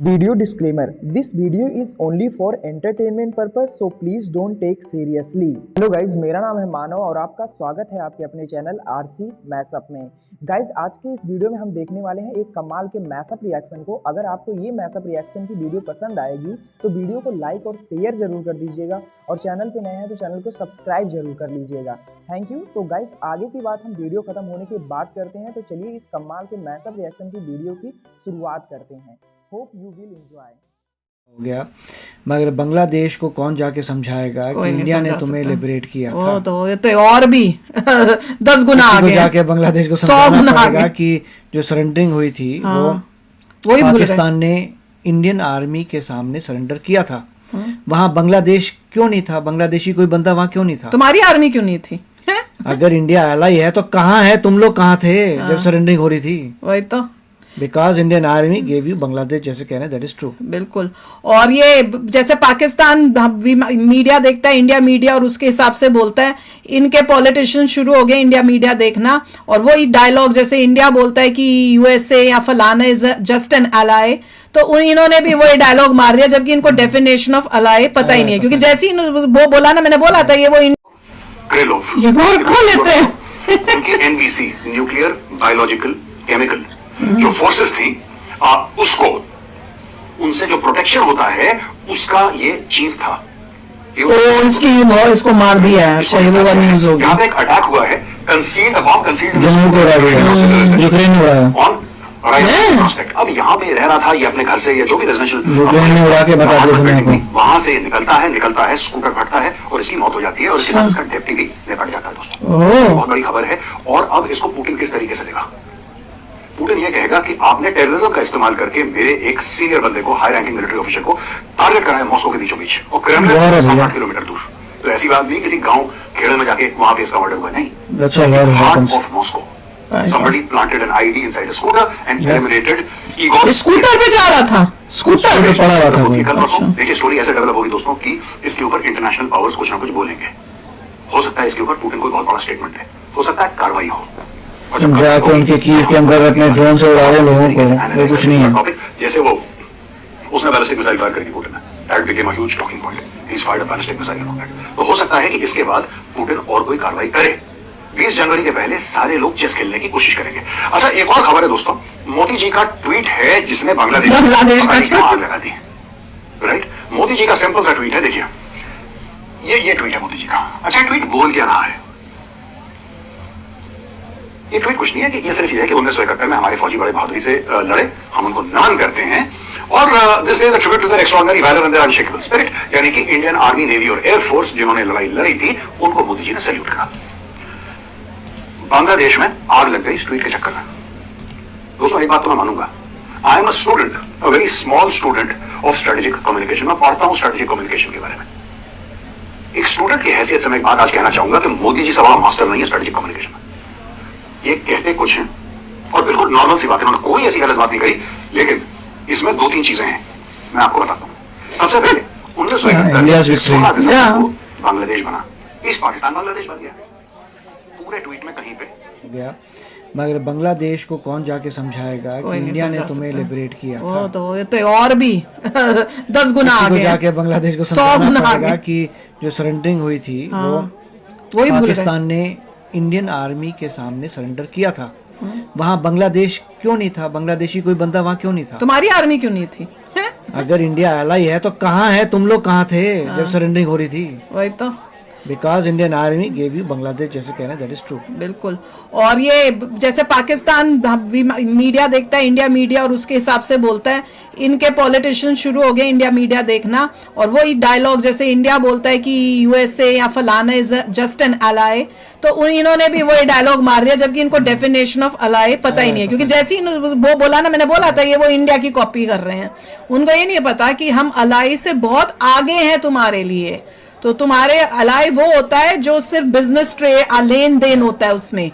Video disclaimer: This video is only for entertainment purpose, so please don't take seriously. Hello guys, मेरा नाम है मानव और आपका स्वागत है आपके अपने चैनल आरसी मैशअप में। गाइज, आज के इस वीडियो में हम देखने वाले हैं एक कमाल के मैशअप रिएक्शन को। अगर आपको ये मैशअप रिएक्शन की वीडियो पसंद आएगी तो वीडियो को लाइक और शेयर जरूर कर दीजिएगा और चैनल पे नए हैं तो चैनल को सब्सक्राइब जरूर कर लीजिएगा। Thank you. तो गाइज, आगे की बात हम वीडियो खत्म होने के बाद करते हैं, तो चलिए इस कमाल के मैशअप रिएक्शन की वीडियो की शुरुआत करते हैं। Hope you will enjoy. हो गया, मगर बांग्लादेश को कौन जाके समझाएगा कि इंडिया ने तुम्हें लिबरेट किया था। तो ये तो और भी 10 गुना आगे जाके बांग्लादेश को समझाना पड़ेगा कि जो सरेंडरिंग हुई थी वो पाकिस्तान ने इंडियन आर्मी के सामने सरेंडर किया था। वहां बांग्लादेश क्यों नहीं था? बांग्लादेशी कोई बंदा वहां क्यों नहीं था? तुम्हारी आर्मी क्यों नहीं थी? अगर इंडिया एलाई है तो कहाँ है? तुम लोग कहाँ थे जब सरेंडरिंग हो रही थी? वही तो, because Indian army gave you Bangladesh, जैसे कह रहे हैं, दैट इज ट्रू। बिल्कुल। और ये जैसे पाकिस्तान मीडिया देखता है, इंडिया मीडिया, और उसके हिसाब से बोलता है। इनके पॉलिटिशियन शुरू हो गए इंडिया मीडिया देखना, और वो डायलॉग जैसे इंडिया बोलता है कि यूएसए या फलाना इज जस्ट एन अलाय, तो इन्होंने भी वो डायलॉग मार दिया, जबकि इनको डेफिनेशन ऑफ अलाय पता ही नहीं है। क्योंकि जैसे ही वो बोला ना, मैंने बोला था ये वो ये गौर खो लेते हैं। उनके एनबीसी, न्यूक्लियर, बायोलॉजिकल, केमिकल जो फोर्सेस थी, उसको, उनसे जो प्रोटेक्शन होता है उसका ये चीफ था। इसको मार दिया है। अच्छा, ये वो न्यूज़ होगी। यहाँ पे एक अटैक हुआ है, कंसील्ड अपॉन कंसील्ड यूक्रेन ने उड़ाया ऑन प्रोस्पेक्ट। अब यहाँ पे रह रहा था ये अपने घर से, या जो भी रेजिडेंशियल यूक्रेन ने उड़ा के बता दिया, वहां से निकलता है, स्कूटर फटता है और इसकी मौत हो जाती है, और इसके साथ इसका डेप्टी भी निपट जाता है। दोस्तों, बहुत बड़ी खबर है। और अब इसको पुतिन किस तरीके से देगा? पुतिन ये कहेगा कि आपने टेररिज्म का इस्तेमाल करके मेरे एक सीनियर बंदे को, हाई रैंकिंग मिलिट्री ऑफिसर को टारगेट करा है मॉस्को के बीचों बीच, और क्रेमलिन से 7-8 किलोमीटर दूर। तो ऐसी बात नहीं किसी गांव खेड़े में जाके वहां पे इसका मर्डर हुआ, नहीं। Heart of Moscow, somebody planted an IED inside a scooter and eliminated Igor. Scooter पे जा रहा था, स्कूटर पे पड़ा हुआ था। देखिए, स्टोरी ऐसे डेवलप होगी दोस्तों कि इसके ऊपर इंटरनेशनल पावर्स कुछ ना कुछ बोलेंगे। हो सकता है इसके ऊपर पुतिन कोई बहुत बड़ा स्टेटमेंट है, हो सकता है कार्रवाई हो, जाके उनके कीव के अंदर अपने ड्रोन से उड़ा रहे लोगों को, वो कुछ नहीं है। जैसे वो उसने बैलिस्टिक मिसाइल फायर करी पुतिन ने, that became a huge talking point. He is fired a ballistic missile on that. तो हो सकता है कि इसके बाद पुतिन और कोई कार्रवाई करे। 20 जनवरी के पहले सारे लोग चेस खेलने की कोशिश करेंगे। अच्छा, एक और खबर है दोस्तों, मोदी जी का ट्वीट है जिसने बांग्लादेश में आग लगा दी। राइट, मोदी जी का सिंपल सा ट्वीट है, देखिए ये ट्वीट है मोदी जी का। अच्छा, ट्वीट बोल क्या रहा है? ये ट्वीट कुछ नहीं है कि ये सिर्फ ये है कि 1971 में हमारे फौजी बड़े बहादुरी से लड़े, हम उनको नमन करते हैं, और this is a tribute to their extraordinary valour and their unshakeable spirit. यानी कि इंडियन आर्मी, नेवी और एयर फोर्स जिन्होंने लड़ाई लड़ी थी, उनको मोदी जी ने सैल्यूट करा। बांग्लादेश में आग लग गई इस ट्वीट के चक्कर में। दोस्तों, एक बात तो मैं मानूंगा, I am a student, a very small student of strategic communication. मैं पढ़ता हूं स्ट्रेटेजिक कम्युनिकेशन के बारे में। एक स्टूडेंट की हैसियत से मैं एक बात आज कहना चाहूंगा कि मोदी जी से बड़ा मास्टर नहीं है स्ट्रेटेजिक कम्युनिकेशन में। ये कहते कुछ हैं और बिल्कुल नॉर्मल सी बात है, उन्होंने कोई ऐसी गलत बात नहीं करी, लेकिन इसमें 2-3 चीजें हैं, मैं आपको बताता हूं। सबसे पहले 1971 को बांग्लादेश बना, इस पाकिस्तान बांग्लादेश बन गया। पूरे ट्वीट में कहीं पे गया, मगर बांग्लादेश को कौन जाके समझाएगा कि इंडिया ने तुम्हें लिबरेट किया था। तो ये तो और भी 10 गुना आगे जाके बांग्लादेश को समझाना पड़ेगा कि जो सरेंडरिंग हुई थी वो पाकिस्तान ने इंडियन आर्मी के सामने सरेंडर किया था। वहां बांग्लादेश क्यों नहीं था? बांग्लादेशी कोई बंदा वहां क्यों नहीं था? तुम्हारी आर्मी क्यों नहीं थी? अगर इंडिया एलाई है तो कहाँ है? तुम लोग कहाँ थे जब सरेंडरिंग हो रही थी? वही तो, because Indian army gave you Bangladesh, जैसे कह रहे हैं, दैट इज ट्रू। बिल्कुल। और ये जैसे पाकिस्तान मीडिया देखता है, इंडिया मीडिया, और उसके हिसाब से बोलता है। इनके पॉलिटिशियन शुरू हो गए इंडिया मीडिया देखना, और वो डायलॉग जैसे इंडिया बोलता है कि यूएसए या फलाना इज जस्ट एन अलाय, तो इन्होंने भी वो डायलॉग मार दिया, जबकि इनको डेफिनेशन ऑफ अलाय पता ही नहीं है। क्योंकि जैसे ही वो बोला ना, मैंने बोला था ये वो इंडिया की कॉपी कर रहे हैं। उनको ये नहीं पता कि हम अलाय से बहुत आगे हैं तुम्हारे लिए। तो तुम्हारे अलाय वो होता है जो सिर्फ बिजनेस लेन देन होता है, उसमें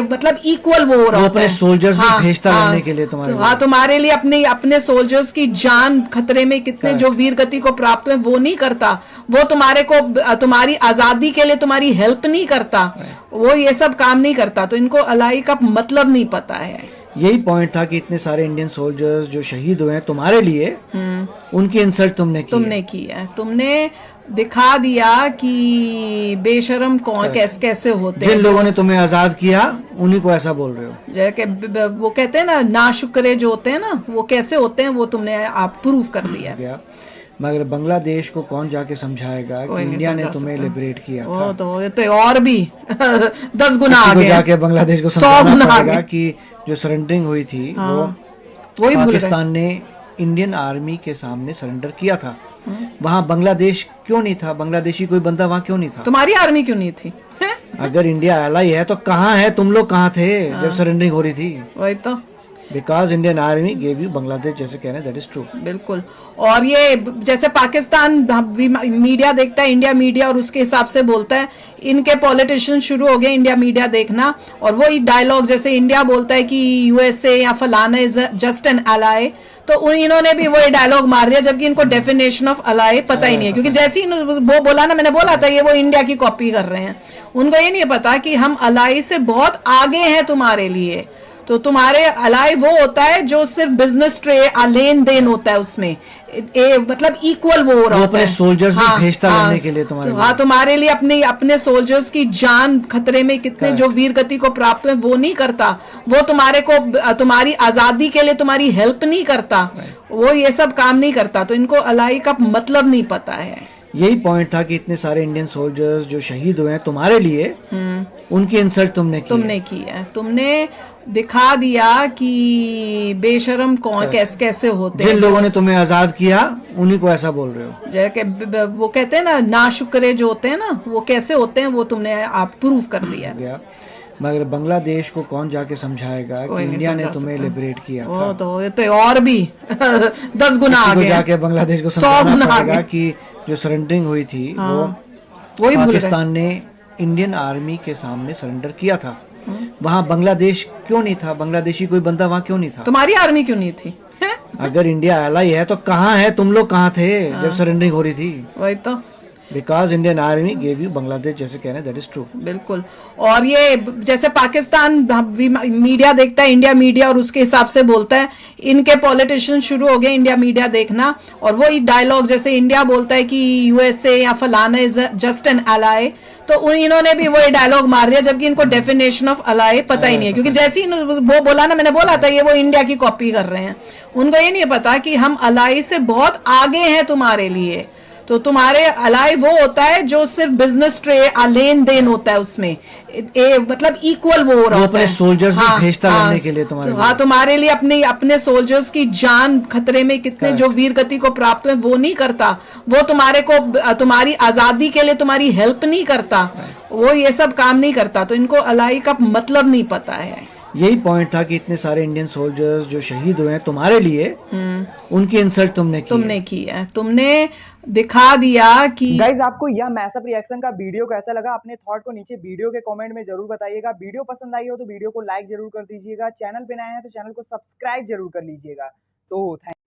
मतलब इक्वल वो हो रहा है। अपने सोल्जर्स भी भेजता रहने के लिए तुम्हारे लिए। तुम्हारे लिए अपने सोल्जर्स की जान खतरे में, कितने जो वीर गति को प्राप्त हुए, वो नहीं करता। वो तुम्हारी आजादी के लिए तुम्हारी हेल्प नहीं करता, वो ये सब काम नहीं करता। तो इनको अलाय का मतलब नहीं पता है। यही पॉइंट था कि इतने सारे इंडियन सोल्जर्स जो शहीद हुए हैं तुम्हारे लिए, उनकी इंसल्ट तुमने की है। तुमने दिखा दिया कि बेशरम कौन कैसे होते हैं। जिन लोगों ने तुम्हें आजाद किया उन्हीं को ऐसा बोल रहे हो। जैसे वो कहते हैं ना, नाशुक्रे जो होते हैं ना, वो कैसे होते हैं, वो तुमने आप प्रूव कर दिया। मगर बांग्लादेश को कौन जाके समझाएगा कि इंडिया ने तुम्हें लिबरेट किया था। वो तो और भी 10 गुना आगे जाके बांग्लादेश को समझाना पड़ेगा कि जो सरेंडरिंग हुई थी वो पाकिस्तान ने इंडियन आर्मी के सामने सरेंडर किया था। वहाँ बांग्लादेश क्यों नहीं था? बांग्लादेशी कोई बंदा वहाँ क्यों नहीं था? तुम्हारी आर्मी क्यों नहीं थी? अगर इंडिया एलाई है तो कहाँ है? तुम लोग कहाँ थे जब सरेंडरिंग हो रही थी? वही तो, because Indian army gave you Bangladesh, जैसे कह रहे हैं, दैट इज ट्रू। बिल्कुल। और ये जैसे पाकिस्तान मीडिया देखता है, इंडिया मीडिया, और उसके हिसाब से बोलता है। इनके पॉलिटिशियन शुरू हो गए इंडिया मीडिया देखना, और वो डायलॉग जैसे इंडिया बोलता है कि यूएसए या फलाना इज जस्ट एन अलाई, तो इन्होंने भी वही डायलॉग मार दिया, जबकि इनको डेफिनेशन ऑफ अलाई पता ही नहीं है। क्योंकि जैसे ही वो बोला ना, मैंने बोला था ये वो इंडिया की कॉपी कर रहे हैं। उनको ये नहीं पता कि हम अलाई से बहुत आगे हैं तुम्हारे लिए। तो तुम्हारे अलाई वो होता है जो सिर्फ बिजनेस लेन देन होता है, उसमें मतलब इक्वल वो हो रहा होता है। सोल्जर्स भेजता रहने के लिए तुम्हारे लिए। तुम्हारे लिए अपने सोल्जर्स की जान खतरे में कितने जो वीर गति को प्राप्त हुए वो नहीं करता। वो तुम्हारी आजादी के लिए तुम्हारी हेल्प नहीं करता। वो ये सब काम नहीं करता। तो इनको अलाई का मतलब नहीं पता है। यही पॉइंट था कि इतने सारे इंडियन सोल्जर्स जो शहीद हुए हैं तुम्हारे लिए, उनकी इंसल्ट तुमने की है। तुमने दिखा दिया कि बेशरम कौन कैसे होते हैं। जिन लोगों ने तुम्हें आजाद किया उन्हीं को ऐसा बोल रहे हो। जैसे वो कहते हैं ना, नाशुक्रे जो होते हैं ना, वो कैसे होते हैं, वो तुमने आप प्रूव कर दिया। मगर बांग्लादेश को कौन जाके समझाएगा कि इंडिया ने तुम्हें लिबरेट किया था। वो तो और भी 10 गुना आगे जाके बांग्लादेश को समझाना पड़ेगा कि जो सरेंडरिंग हुई थी वो पाकिस्तान ने इंडियन आर्मी के सामने सरेंडर किया था। वहाँ बांग्लादेश क्यों नहीं था? बांग्लादेशी कोई बंदा वहाँ क्यों नहीं था? तुम्हारी आर्मी क्यों नहीं थी? अगर इंडिया एलाई है तो कहाँ है? तुम लोग कहाँ थे जब सरेंडरिंग हो रही थी? वही तो, because Indian army gave you Bangladesh, जैसे कह रहे हैं, दैट इज ट्रू। बिल्कुल। और ये जैसे पाकिस्तान मीडिया देखता है, इंडिया मीडिया, और उसके हिसाब से बोलता है। इनके पॉलिटिशियन शुरू हो गए इंडिया मीडिया देखना, और वो डायलॉग जैसे इंडिया बोलता है कि यूएसए या फलाना इज जस्ट एन अलाई, तो इन्होंने भी वही डायलॉग मार दिया, जबकि इनको डेफिनेशन ऑफ अलाई पता ही नहीं है। क्योंकि जैसे ही वो बोला ना, मैंने बोला था ये वो इंडिया की कॉपी कर रहे हैं। उनको ये नहीं पता कि हम अलाई से बहुत आगे हैं तुम्हारे लिए। तो तुम्हारे अलाई वो होता है जो सिर्फ बिजनेस लेन देन होता है, उसमें मतलब इक्वल वो हो रहा होता है। सोल्जर्स भेजता रहने के लिए तुम्हारे लिए। तुम्हारे लिए अपने सोल्जर्स की जान खतरे में कितने जो वीर गति को प्राप्त हुए वो नहीं करता। वो तुम्हारी आजादी के लिए तुम्हारी हेल्प नहीं करता। वो ये सब काम नहीं करता। तो इनको अलाई का मतलब नहीं पता है। यही पॉइंट था कि इतने सारे इंडियन सोल्जर्स जो शहीद हुए हैं तुम्हारे लिए, उनकी इंसल्ट तुमने की है। तुमने दिखा दिया कि गाइज आपको यह मैसअप रिएक्शन का वीडियो कैसा लगा? अपने थॉट को नीचे वीडियो के कमेंट में जरूर बताइएगा। वीडियो पसंद आई हो तो वीडियो को लाइक जरूर कर दीजिएगा। चैनल पे नए हैं तो चैनल को सब्सक्राइब जरूर कर लीजिएगा। तो थैंक